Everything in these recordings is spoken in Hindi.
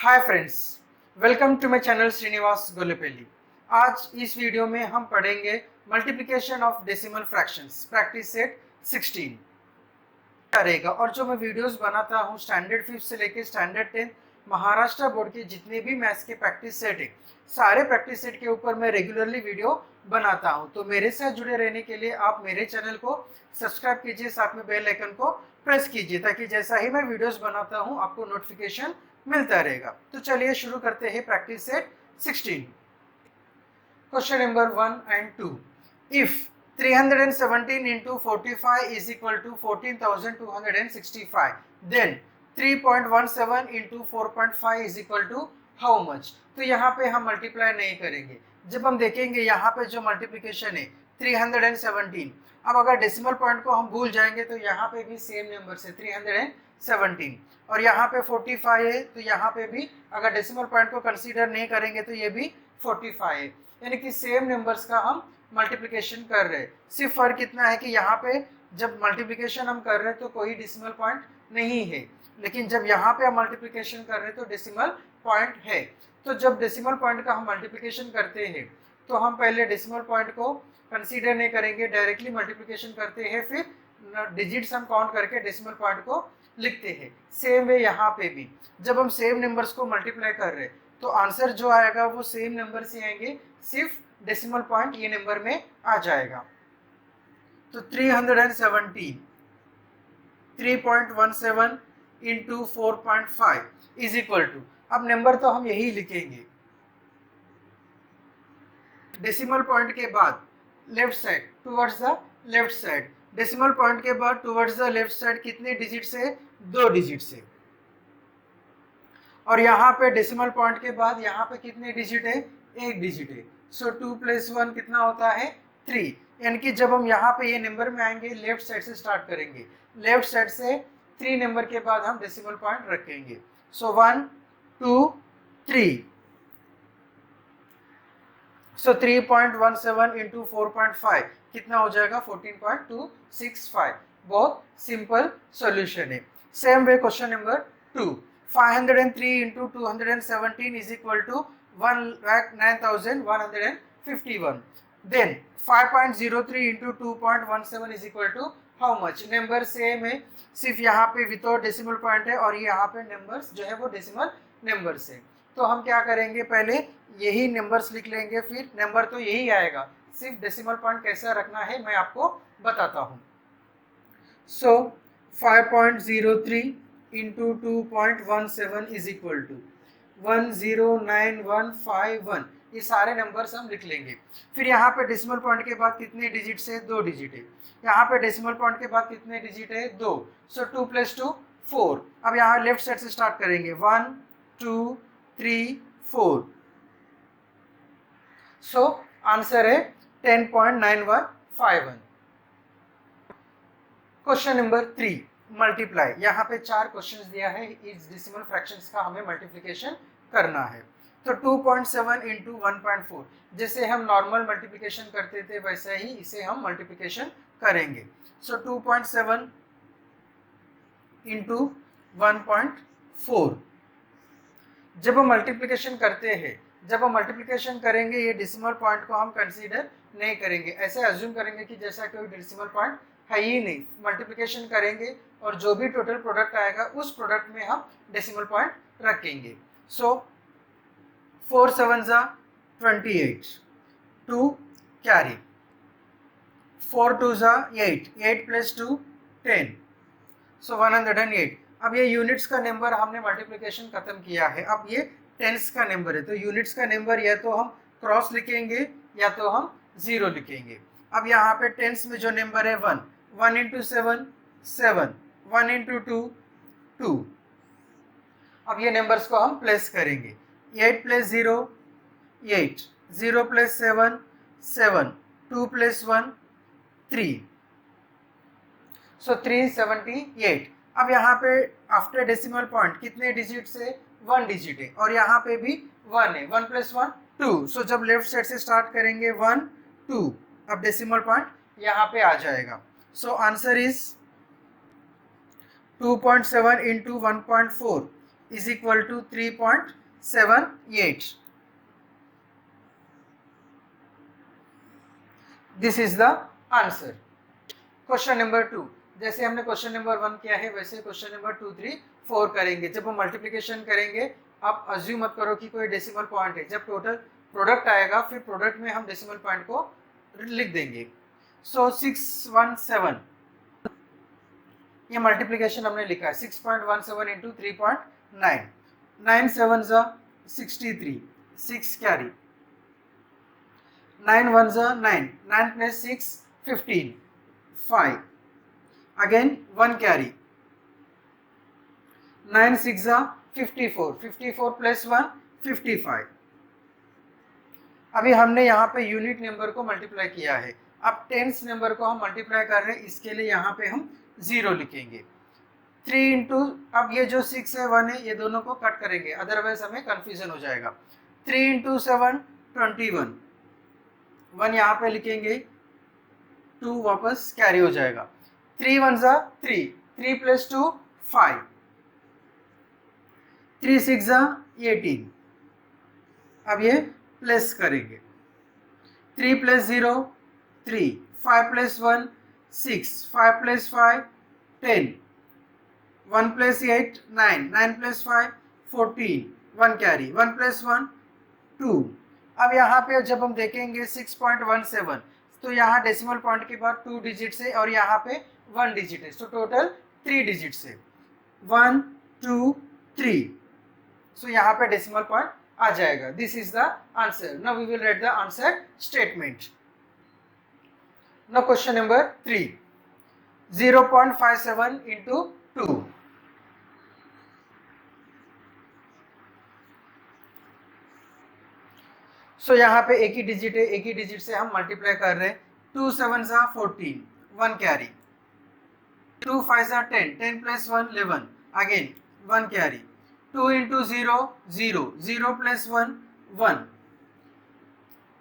Hi friends, welcome to my channel Srinivas Golepeli. आज इस वीडियो में हम पढ़ेंगे multiplication of decimal fractions practice set 16 रहेगा। और जो मैं वीडियोस बनाता हूँ स्टैंडर्ड 5 से लेकर स्टैंडर्ड 10 महाराष्ट्र बोर्ड के जितने भी मैथ्स के प्रैक्टिस सेट है, सारे प्रैक्टिस सेट के ऊपर मैं रेगुलरली वीडियो बनाता हूँ। तो मेरे साथ जुड़े रहने के लिए आप मेरे चैनल को सब्सक्राइब कीजिए, साथ में बेल आइकन को प्रेस कीजिए ताकि जैसा ही मैं वीडियोस बनाता हूँ आपको नोटिफिकेशन मिलता रहेगा। तो चलिए शुरू करते हैं practice set 16। Question number 1 and 2। If 317 into 45 is equal to 14,265, then 3.17 into 4.5 is equal to how much? तो यहाँ पे हम मल्टीप्लाई नहीं करेंगे। जब हम देखेंगे यहाँ पे जो मल्टीप्लिकेशन है 317, अब अगर डेसिमल पॉइंट को हम भूल जाएंगे तो यहाँ पे भी सेम नंबर से 317, और यहाँ पे 45 है तो यहाँ पे भी अगर डेसिमल पॉइंट को कंसीडर नहीं करेंगे तो ये भी 45 है, यानी कि सेम नंबर्स का हम मल्टीप्लिकेशन कर रहे हैं। सिर्फ फर्क इतना है कि यहाँ पे जब मल्टीप्लिकेशन हम कर रहे हैं तो कोई डेसिमल पॉइंट नहीं है, लेकिन जब यहाँ पे हम मल्टीप्लिकेशन कर रहे हैं तो डेसिमल पॉइंट है। तो जब डेसिमल पॉइंट का हम मल्टीप्लिकेशन करते हैं तो हम पहले डेसिमल पॉइंट को कंसीडर नहीं करेंगे, डायरेक्टली मल्टीप्लिकेशन करते हैं, फिर डिजिट्स हम काउंट करके डेसिमल पॉइंट को लिखते हैं। सेम वे यहाँ पे भी जब हम सेम नंबर्स को मल्टीप्लाई कर रहे हैं तो आंसर जो आएगा वो सेम नंबर से आएंगे, सिर्फ डेसिमल पॉइंट ये नंबर में आ जाएगा। तो 317 3.17 इंटू 4.5 इज इक्वल टू, अब नंबर तो हम यही लिखेंगे, डेसिमल पॉइंट के बाद left side towards the left side, decimal point के बाद टुवर्ड्स द लेफ्ट साइड कितने डिजिट से? 2 डिजिट से। और यहाँ पे डेसिमल पॉइंट के बाद यहाँ पे कितने डिजिट है? 1 डिजिट है। सो 2 + 1 कितना होता है? 3। यानी कि जब हम यहाँ पे ये नंबर में आएंगे लेफ्ट साइड से स्टार्ट करेंगे, लेफ्ट साइड से 3 नंबर के बाद हम डेसिमल पॉइंट रखेंगे। सो 1 2 3। सो 3.17 इंटू 4.5 कितना हो जाएगा? 14.265। बहुत सिंपल सॉल्यूशन है। Same way question number 2। 503 into 217 is equal to 1,09,151. Then 5.03 into 2.17 is equal to how much? Number same है, सिर्फ यहाँ पे विदाउट डेसिमल पॉइंट है और यहाँ पे नंबर्स जो है वो डेसिमल नंबर्स है। तो हम क्या करेंगे, पहले यही नंबर्स लिख लेंगे, फिर नंबर तो यही आएगा, सिर्फ डेसिमल पॉइंट कैसा रखना है मैं आपको बताता हूँ। सो 5.03 into 2.17 is equal to 109151। ये सारे नंबर्स हम लिख लेंगे। फिर यहाँ पे डेसिमल पॉइंट के बाद कितने डिजिट है? 2 डिजिट है। यहाँ पे डेसिमल पॉइंट के बाद कितने डिजिट है? 2। सो 2 + 2 4। अब यहाँ लेफ्ट साइड से स्टार्ट करेंगे, 1 2 3 4। सो आंसर है 10.9151। Question number 3 multiply. यहाँ पे 4 क्वेश्चंस दिया है, इस डेसिमल फ्रैक्शंस का हमें मल्टीप्लिकेशन करना है। तो 2.7 इंटू 1.4, जैसे हम नॉर्मल मल्टीप्लिकेशन करते थे वैसे ही इसे हम मल्टीप्लिकेशन करेंगे। सो 2.7 इंटू 1.4। जब हम मल्टीप्लिकेशन करते हैं, जब हम मल्टीप्लिकेशन करेंगे ये डेसिमल पॉइंट को हम कंसीडर नहीं करेंगे, ऐसे अज्यूम करेंगे कि जैसा कोई डेसिमल पॉइंट है ही नहीं। मल्टीप्लिकेशन करेंगे और जो भी टोटल प्रोडक्ट आएगा उस प्रोडक्ट में हम डेसिमल पॉइंट रखेंगे। सो 4 7 28, 2 कैरी, 4 2 8, 8 + 2 10। सो 108। अब ये यूनिट्स का नंबर हमने मल्टीप्लिकेशन खत्म किया है, अब ये टेंस का नंबर है, तो यूनिट्स का नंबर या तो हम क्रॉस लिखेंगे या तो हम 0 लिखेंगे। अब यहाँ पे टेंस में जो नंबर है 1, 1 into 7 7, 1 into 2 2। अब ये नंबर्स को हम प्लेस करेंगे, 8 + 0 8, 0 + 7 7, 2 + 1 3। सो 378। अब यहाँ पे आफ्टर डेसिमल पॉइंट कितने डिजिट से? 1 डिजिट है, और यहाँ पे भी 1 है, 1 + 1 2। सो जब लेफ्ट साइड से स्टार्ट करेंगे 1 2, अब डेसिमल पॉइंट यहाँ पे आ जाएगा। So answer is 2.7 into 1.4 is equal to 3.78. This is the answer. Question number 2, जैसे हमने क्वेश्चन नंबर 1 किया है वैसे क्वेश्चन नंबर 2, 3, 4 करेंगे. जब हम मल्टीप्लिकेशन करेंगे आप अज्यूम मत करो कि कोई डेसिमल पॉइंट है. जब टोटल प्रोडक्ट आएगा फिर प्रोडक्ट में हम डेसिमल पॉइंट को लिख देंगे. सो 617 ये मल्टीप्लिकेशन हमने लिखा है. 6.17 इंटू 3.9. 9 7 जा 63, 6 कैरी. 9 1 जा 9, 9 प्लस 6 15, 5. Again 1 carry. 9 6 जा 54, 54 प्लस 1 55. अभी हमने यहाँ पे यूनिट नंबर को मल्टीप्लाई किया है. अब टेंस नंबर को हम मल्टीप्लाई कर रहे हैं, इसके लिए यहाँ पे हम 0 लिखेंगे. 3 इंटू, अब ये जो 6 है 1 है, ये दोनों को कट करेंगे अदरवाइज हमें कंफ्यूजन हो जाएगा. 3 इंटू 7 21. 1 यहाँ पे लिखेंगे, 2 वापस कैरी हो जाएगा. 3 1 जा 3, 3 प्लस 2 5. 3 6 जा 18. अब ये प्लस करेंगे. 3 plus 0 3, 5 plus 1 6, 5 plus 5 10, 1 plus 8 9, 9 plus 5 14, 1 carry. 1 plus 1 2. अब यहाँ पे जब हम देखेंगे 6.17 तो यहाँ डेसिमल पॉइंट के बाद 2 डिजिट है और यहाँ पे 1 डिजिट है. सो टोटल 3 डिजिट है. 1 2 3. सो यहाँ पे डेसिमल पॉइंट आ जाएगा. This is the answer. Now we will write the answer statement. Now question number 3. 0.57 into 2. So यहाँ पे एक ही डिजिट है, एक ही डिजिट से हम मल्टीप्लाई कर रहे हैं. 2 7 जा 14, 1 कैरी. 2 5 जा 10, 10 plus 1 11, again 1 carry. 2 into 0 0, 0 plus 1 1.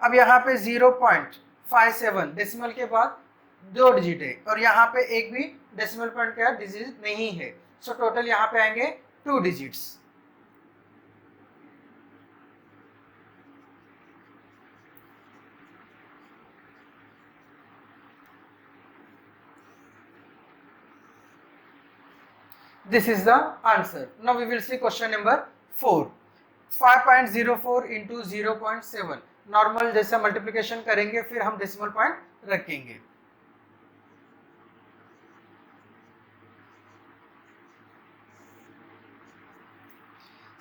अब यहाँ पे 0.57 डेसिमल के बाद 2 डिजिट है और यहाँ पे एक भी डेसिमल पॉइंट का डिजिट नहीं है. सो टोटल यहाँ पे आएंगे 2 digits. This is the answer. Now we will see question number 4. 5.04 into 0.7. Normal जैसा मल्टीप्लिकेशन करेंगे फिर हम डेसिमल पॉइंट रखेंगे.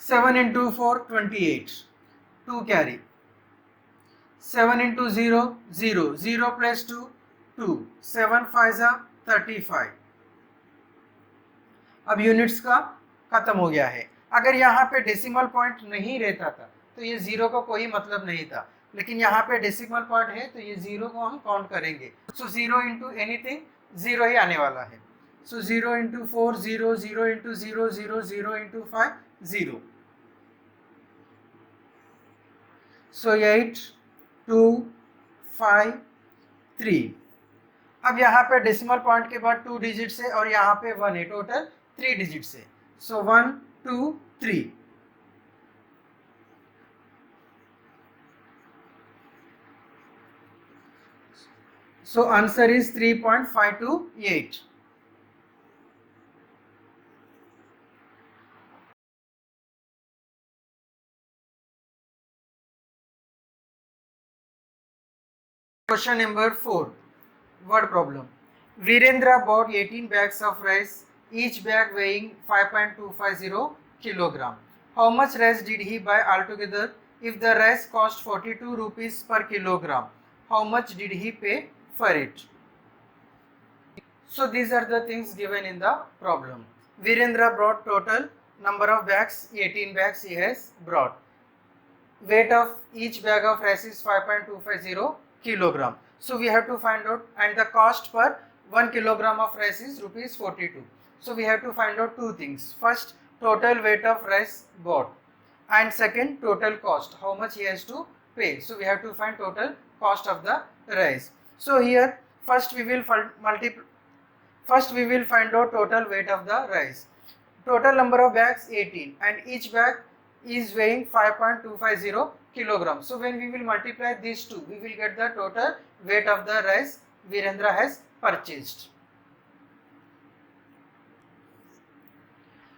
Seven into 4 28, 2 carry. 7 into 0 0, 0 plus 2 2, 7 5 जा 35. अब यूनिट्स का खत्म हो गया है. अगर यहाँ पे डेसिमल पॉइंट नहीं रहता था तो ये 0 का कोई मतलब नहीं था, लेकिन यहाँ पे डेसिमल पॉइंट है तो ये 0 को हम काउंट करेंगे. सो 0 इंटू एनीथिंग 0 ही आने वाला है. सो 0 इंटू 4 0, 0 इंटू 0 0, 0 इंटू 5 0. सो 8 2 5 3. अब यहाँ पे डेसिमल पॉइंट के बाद 2 डिजिट से और यहाँ पे 1 है. टोटल 3 डिजिट से. सो 1 2 3. So answer is 3.528. Question number 4. Word problem. Virendra bought 18 bags of rice, each bag weighing 5.250 kilogram. How much rice did he buy altogether? If the rice cost 42 rupees per kilogram, how much did he pay for it? So these are the things given in the problem. Virendra brought total number of bags, 18 bags he has brought. Weight of each bag of rice is 5.250 kilogram. So we have to find out, and the cost per 1 kilogram of rice is rupees 42. So we have to find out two things. First, total weight of rice bought, and second, total cost, how much he has to pay. So we have to find total cost of the rice. So here first we will find out total weight of the rice. total number of bags 18 and each bag is weighing 5.250 kilogram. So when we will multiply these two, we will get the total weight of the rice Virendra has purchased.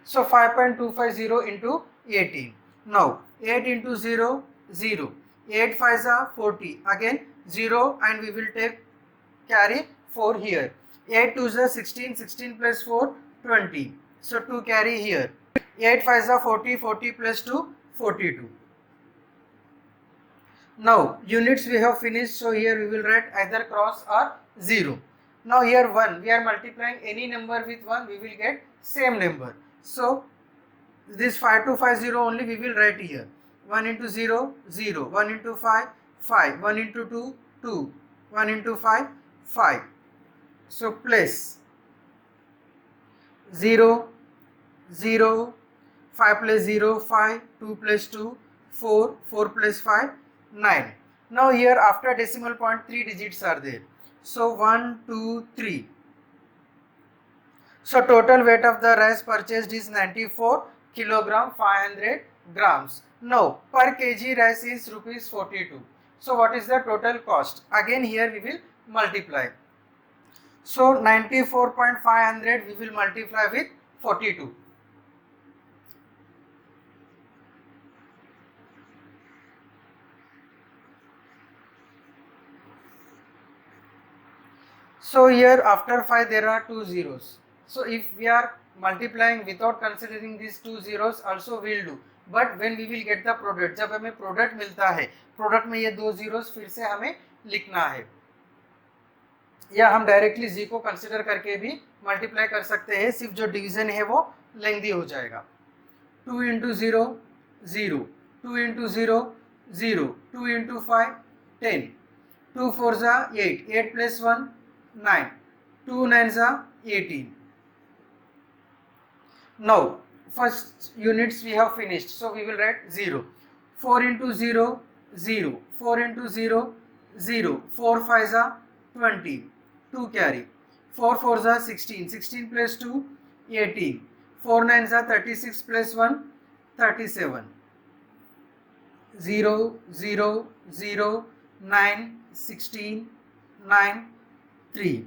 So 5.250 into 18. Now 8 into 0, 0. 8 5s are 40. Again 0 and we will carry 4 here. 8 2s are 16, 16 plus 4, 20. So 2 carry here. 8 5s are 40, 40 plus 2, 42. Now units we have finished, so here we will write either cross or 0. Now here 1, we are multiplying any number with 1, we will get same number. So this 5250 only we will write here. 1 into 0, 0. 1 into 5, 5. 1 into 2, 2. 1 into 5, 5. So place 0, 0. 5 plus 0, 5. 2 plus 2, 4. 4 plus 5, 9. Now here after decimal point 3 digits are there. So 1, 2, 3. So total weight of the rice purchased is 94 kilogram 500 grams. Now per kg rice is rupees 42. So what is the total cost? Again here we will multiply. So 94.500 we will multiply with 42. So here after 5 there are 2 zeros. So if we are multiplying without considering these 2 zeros also we will do. But when we will get the product, जब हमें product मिलता है, product में ये 2 zeros फिर से हमें लिखना है, या हम डायरेक्टली z को कंसिडर करके भी मल्टीप्लाई कर सकते हैं, सिर्फ जो डिवीजन है वो लेंथी हो जाएगा. 2 into 0, 0. 2 into 0, 0. 2 into 5, 10. 2 4s are 8. 8 plus 1, 9. 2 9s are 18. Now first units we have finished, so we will write 0. 4 into 0, 0. 4 into 0, 0. 4 5s are 20. 2 carry. 4 4s are 16. 16 plus 2, 18. 4 9s are 36 plus 1, 37. 0, 0, 0, 9, 16, 9, 3.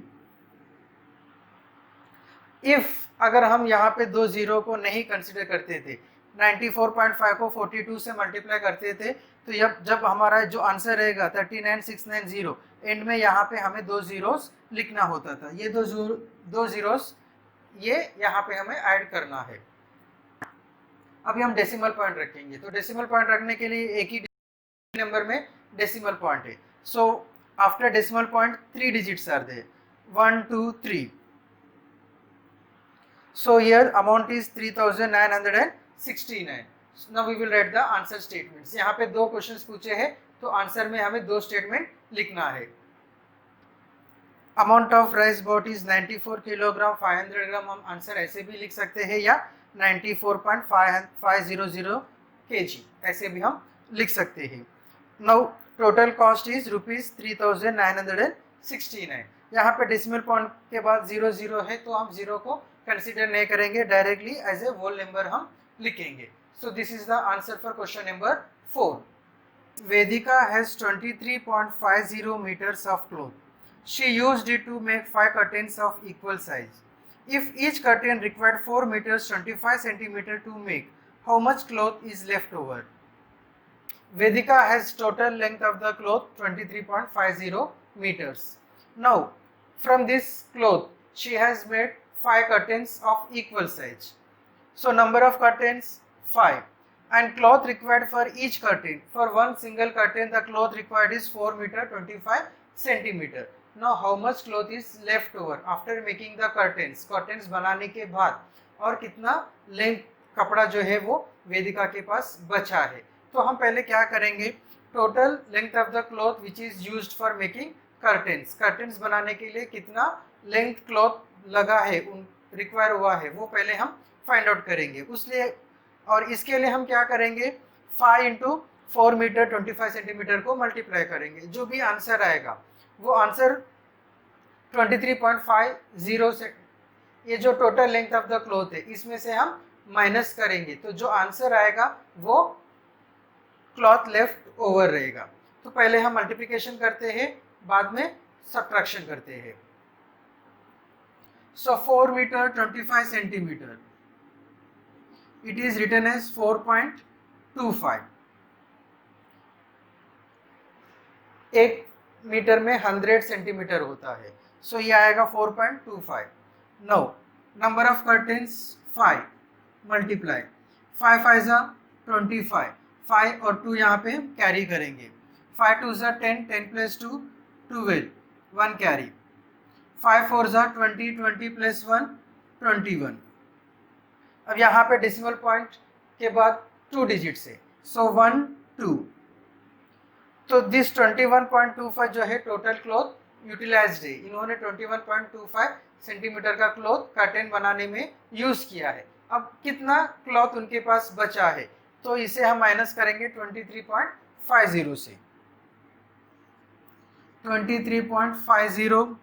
If अगर हम यहाँ पे दो जीरो को नहीं कंसिडर करते थे, 94.5 को 42 से मल्टीप्लाई करते थे, तो जब हमारा जो आंसर रहेगा 39690, एंड में यहाँ पे हमें दो जीरोस लिखना होता था. ये दो जीरोस ये यहाँ पे हमें ऐड करना है. अभी हम डेसिमल पॉइंट रखेंगे, तो डेसिमल पॉइंट रखने के लिए एक ही नंबर में डेसिमल पॉइंट है. So after decimal point 3 digits are there, 1 2 3. So here amount is 3969. Now we will write the answer statements. यहाँ पे दो क्वेश्चंस पूछे हैं, तो आंसर में हमें दो स्टेटमेंट लिखना है. Amount of rice bot is 94 kilogram 500 ग्राम. हम आंसर ऐसे भी लिख सकते हैं या 94.500 kg ऐसे भी हम लिख सकते हैं. Now total cost is ₹3969. यहाँ पे डेसिमल पॉइंट के बाद 00 है, तो हम 0 को कंसिडर नहीं करेंगे, directly as a whole number हम लिखेंगे. So this is the answer for question number 4. Vedika has 23.50 meters of cloth. She used it to make 5 curtains of equal size. If each curtain required 4 meters 25 centimeter to make, how much cloth is left over? Vedika has total length of the cloth 23.50 meters. Now, from this cloth, she has made 5 curtains of equal size. So number of curtains 5, and cloth required for each curtain. For one single curtain the cloth required is 4 meter 25 centimeter. Now how much cloth is left over after making the curtains? Curtains बनाने के बाद और कितना लेंथ कपड़ा जो है वो वेदिका के पास बचा है. तो हम पहले क्या करेंगे, total length of the cloth which is used for making curtains. Curtains बनाने के लिए कितना लेंथ क्लॉथ लगा है, रिक्वायर हुआ है, वो पहले हम फाइंड आउट करेंगे. उसलिए और इसके लिए हम क्या करेंगे, 5 इंटू 4 मीटर 25 सेंटीमीटर को मल्टीप्लाई करेंगे. जो भी आंसर आएगा वो आंसर 23.50 से, ये जो total length of the cloth है इसमें से हम माइनस करेंगे तो जो आंसर आएगा वो क्लॉथ लेफ्ट ओवर रहेगा। तो पहले हम मल्टीप्लिकेशन करते हैं, बाद में सब्ट्रैक्शन करते हैं। So 4 metre 25 centimetre, it is written as 4.25। 1 metre में 100 सेंटीमीटर होता है, सो ये आएगा 4.25। No number of curtains 5 multiply 5 5 जा 25, 5 और 2 यहाँ पे कैरी करेंगे, 5 2 जा 10, 10 प्लस 2 12, 1 कैरी, 5 4 जा 20, 20 प्लस 1 21। अब यहाँ पे डेसिमल पॉइंट के बाद 2 डिजिट्स है, सो 1 2। तो दिस 21.25 जो है टोटल क्लॉथ यूटिलाइज्ड है। इन्होंने 21.25 सेंटीमीटर का क्लॉथ कर्टेन बनाने में यूज किया है। अब कितना क्लॉथ उनके पास बचा है, तो इसे हम माइनस करेंगे 23.50 से। 23.50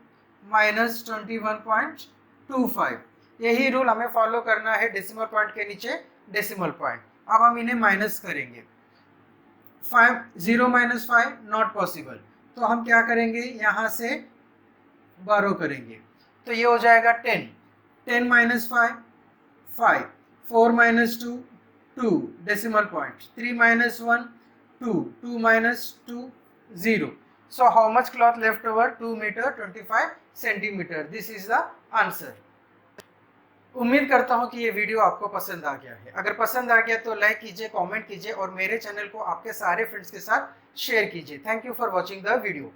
माइनस 21.25, यही रूल हमें फॉलो करना है। डेसिमल पॉइंट के नीचे डेसिमल पॉइंट। अब हम इन्हें माइनस करेंगे। 5 0 माइनस 5 नॉट पॉसिबल, तो हम क्या करेंगे, यहाँ से बारो करेंगे, तो ये हो जाएगा 10, 10 minus 5 5, 4 minus 2 2, decimal point, 3 minus 1 2, 2 minus 2 0। So how much cloth left over, 2 metre 25 centimetre. This is the answer. उम्मीद करता हूं कि ये वीडियो आपको पसंद आ गया है। अगर पसंद आ गया तो लाइक कीजिए, कमेंट कीजिए और मेरे चैनल को आपके सारे फ्रेंड्स के साथ शेयर कीजिए। Thank you for watching the video.